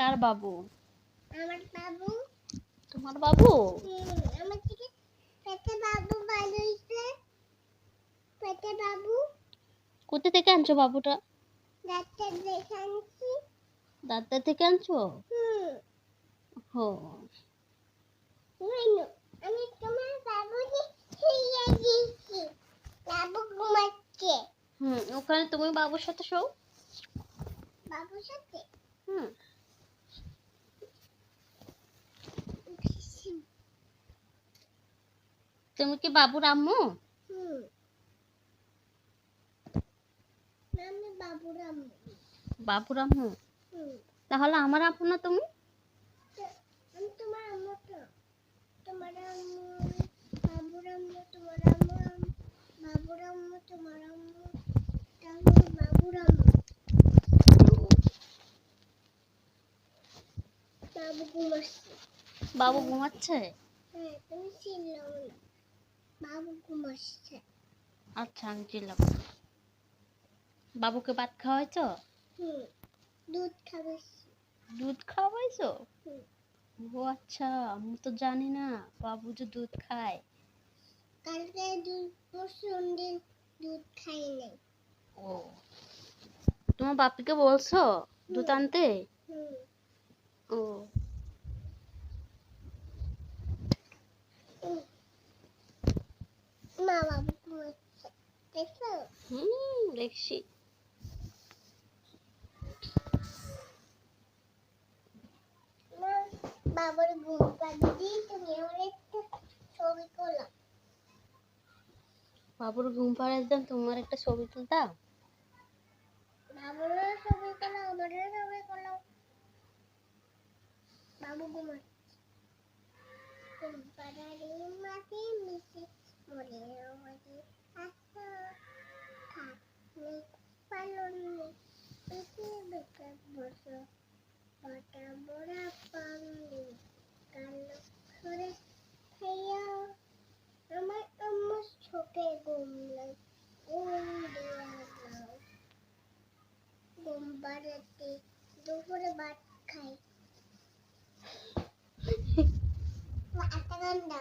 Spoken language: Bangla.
কার বাবু? আমার বাবু। তোমার বাবু? আমার থেকে পেটে বাবু ভালো হইছে। পেটে বাবু। কোথা থেকে আনছো বাবুটা? ডাক্তার দেখাচ্ছি। ডাক্তার থেকে আনছো? হো। আমি তোমার বাবুকে শুইয়ে দিয়েছি। বাবু ঘুমাচ্ছে। ওখানে তুমি বাবুর সাথে শোও। বাবুর সাথে? তুমি কি বাবুর আম্মু? আমি বাবুর আম্মু। বাবুর আম্মু? তাহলে আমার আম্মু না তুমি? আমি তোমার আম্মু তো। তোমার আম্মু, বাবুর আম্মু, তোমার আম্মু, বাবুর আম্মু, তোমার আম্মু, তাহলে বাবুর আম্মু। বাবু ঘুমাচ্ছে। বাবু ঘুমাচ্ছে? হ্যাঁ, তুমি চিনলাম না। বাবু ঘুমাচ্ছে। আচ্ছা, আমি চিনলাম। বাবুকে ভাত খাওয়াইছো? দুধ খাওয়াচ্ছি। দুধ খাওয়াইছো? ও আচ্ছা, আমি তো জানি না বাবু যে দুধ খায়। কালকে পরশু দিন দুধ খাই নাই। ও, তোমার বাপিকে বলছো দুধ আনতে? ও, মা বাবু ঘুমাচ্ছে। দেখছো? দেখছি। বাবার ঘুম পাড়িয়ে তুমি আমার একটা ছবি করলাম। বাবুর ঘুম পাড়ার জন্য তোমার একটা ছবি তুলতাম। বাবুরও ছবি করলাম, আমারও ছবি করলাম। বাবু ঘুমাচ্ছে। ঘুম পাড়ারে মাঝে মিশে মনের মাঝে আসো থাকলে পালনে এসে বেকার বসো পাটা বড়া পামনি কালো সরে খাইয়া আমার আম্মুর চোখে ঘুমলাই ঘুম দেওয়া নাও ঘুম পাড়াতে দুপুরে ভাত খাই। আটা ঘন্টা